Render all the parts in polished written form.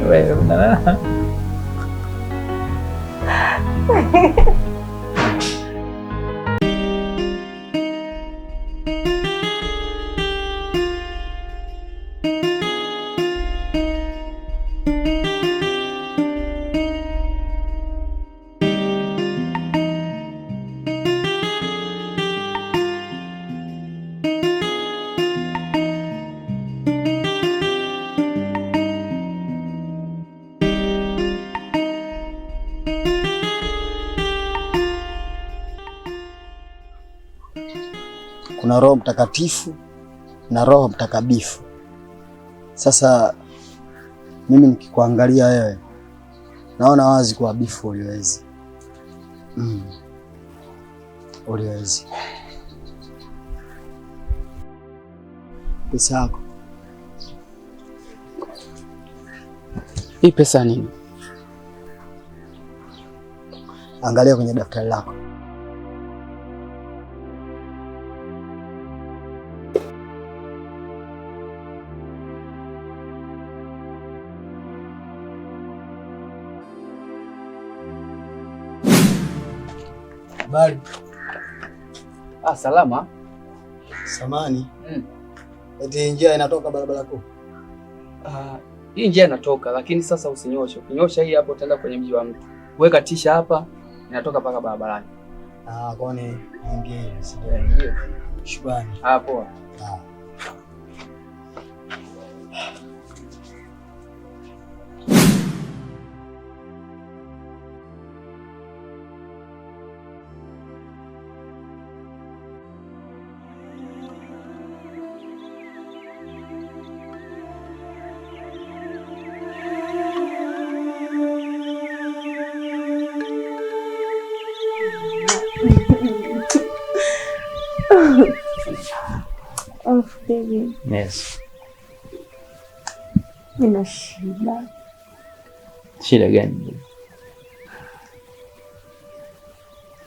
Wewe unalala. Kuna Roho Mtakatifu na Roho Mtakabifu. Sasa mimi nikikuangalia wewe naona wazi kwa bifu uliwezi. Uliwezi. Pesa yako. Hii pesa nini? Angalia kwenye daftari lako. Habari. Salama. Samani. Eti njia inatoka barabara kuu. Hii njia inatoka, lakini sasa usinyoshe. Ukinyosha hii hapo utaenda kwenye mji wa mtu. Weka tisha hapa, inatoka paka barabarani. Kwani ingie Ndio. Shukrani. Poa. Baby. Yes. Nina shida. Shida gani?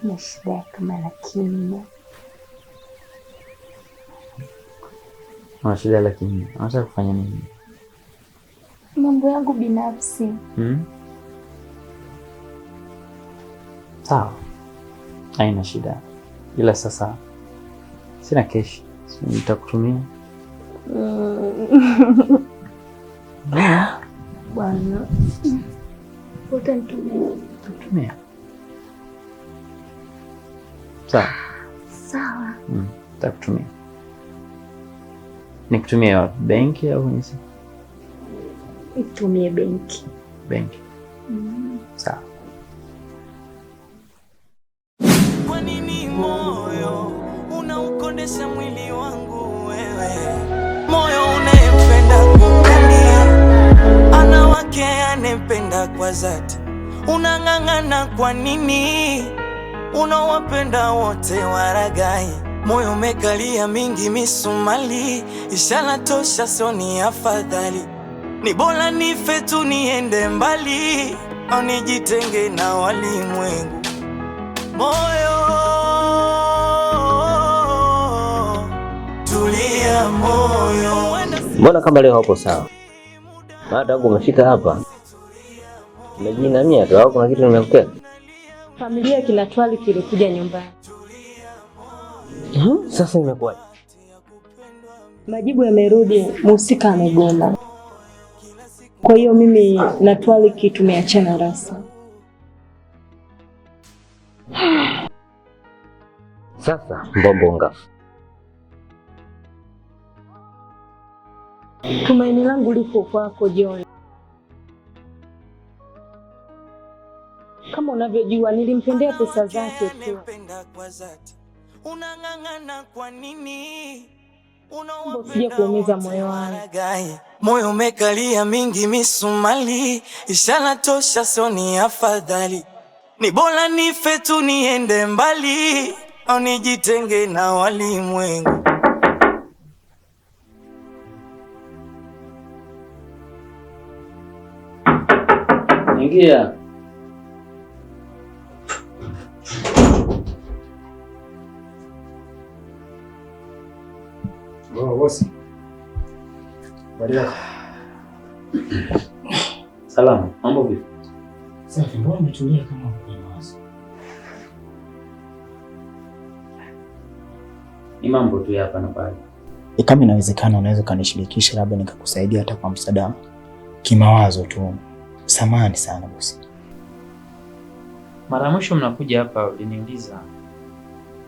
Nina shida kama lakini. Una shida lakini unataka kufanya nini? Mambo yangu binafsi. Sawa. Haina shida. Ila sasa sina keshi. Nitakutumia. Bwana. Utanitumia. Sawa. Sawa. Nitakutumia. Nikutumie wapi? Benki au nisi? Nitumie benki. Benki. Sawa. Kwa nini moyo unaukondesha mwili wangu wewe? Moyo unayempenda kukulia, ana wake anempenda kwa dhati. Unang'ang'ana kwa nini? Unawapenda wote waragai. Moyo umekalia mingi misumali, ishara tosha soni afadhali. Ni bora nife tu niende mbali, au nijitenge na walimwengu. Moyo tulia, moyo. Mbona kama leo hapo sawa? Maana tangu umefika hapa umejinamia tu au kuna kitu nimekukera? Familia kina Twali kilikuja nyumbani. Sasa imekuwaje? Majibu yamerudi, mhusika amegoma. Kwa hiyo mimi na Twali tumeachana rasmi. Sasa mbombo ngafu. Tumaini langu liko kwako John. Kama unavyojua nilimpendea pesa zake tu. Unang'ang'ana kwa nini? Usije kuumiza moyo wangu. Moyo umekalia mingi misumali, ishara tosha soni afadhali. Ni bora nife tu niende mbali, au nijitenge na walimwengu. Ingia. Bosi. Bali yako. Salama. Mambo vipi? Safi, mbona umetulia kama kwenye mawazo? Ni mambo tu hapa na pale. Kama inawezekana unaweza kanishirikisha, labda nikakusaidia hata kwa msaada kimawazo tu. Samahani sana bosi. Mara mwisho mnakuja hapa uliniuliza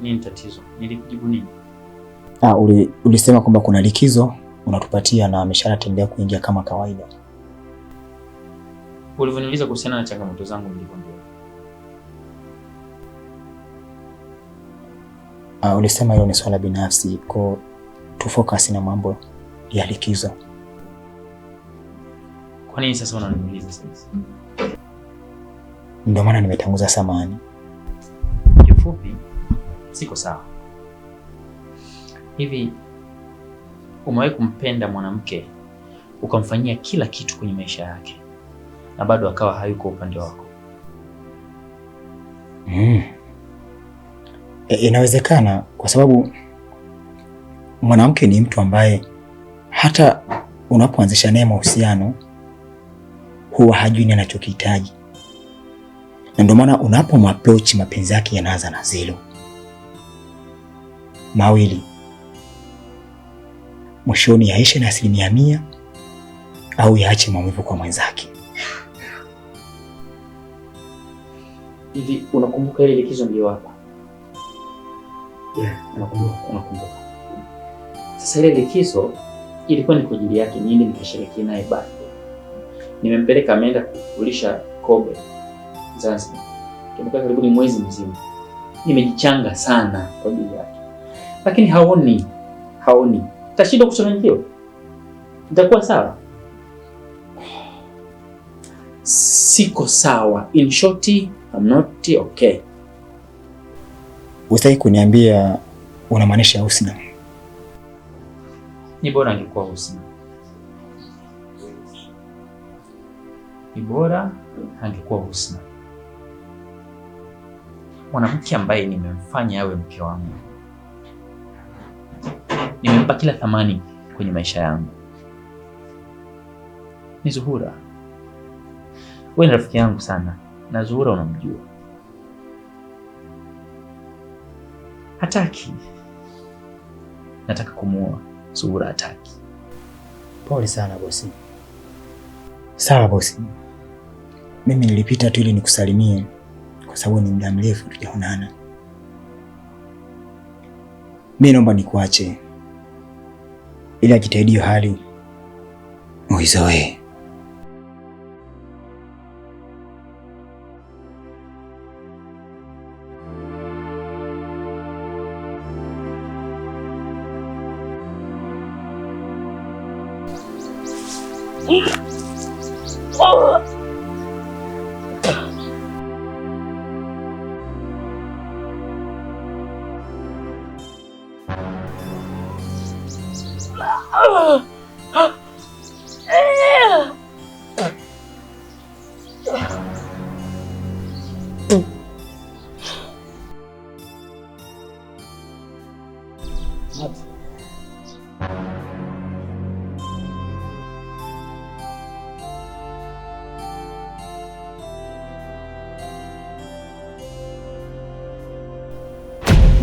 nini tatizo? Nilikujibu nini? Ulisema kwamba kuna likizo unatupatia na mishahara tendea kuingia kama kawaida. Ulivyoniuliza kuhusiana na changamoto zangu nilikwambia. Ulisema hilo ni swala binafsi, kwa tu focus na mambo ya likizo. Kwa nini sasa unaniuliza sasa? Ndio maana nimetanguza samani. Kifupi, siko sawa. Hivi umewahi kumpenda mwanamke ukamfanyia kila kitu kwenye maisha yake na bado akawa hayuko upande wako? Inawezekana, kwa sababu mwanamke ni mtu ambaye hata unapoanzisha naye mahusiano huwa hajui nini anachokihitaji, na ndio maana unapomapproach mapenzi yake yanaanza na zero mawili, mwishoni yaishe na 100% au yaache maumivu kwa mwenzake. Hivi unakumbuka ile likizo ndio hapa? Yeah, Unakumbuka. Sasa ile likizo ilikuwa ni kwa ajili yake, niende nikashirikiane naye birthday. Nimempeleka ameenda kukulisha kobe Zanzibar. Tumekaa karibu ni mwezi mzima. Nimejichanga sana kwa ajili yake. Lakini haoni. Tashinda kuchanganyikiwa. Nitakuwa sawa? Siko sawa. In short, I'm not okay. Usitaki kuniambia unamaanisha Husna? Ni bora angekuwa Husna. Ni bora angekuwa Husna. Mwanamke ambaye nimemfanya awe mke wangu. Nimempa kila thamani kwenye maisha yangu. Ni Zuhura. Wewe ni rafiki yangu sana na Zuhura unamjua. Hataki. Nataka kumuoa. Zuhura hataki. Pole sana bosi. Sawa bosi. Mimi nilipita tu ili nikusalimie kwa sababu ni muda mrefu tujaonana. Mimi naomba nikuache, ila jitahidi hali uizoe.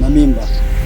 Na mimba.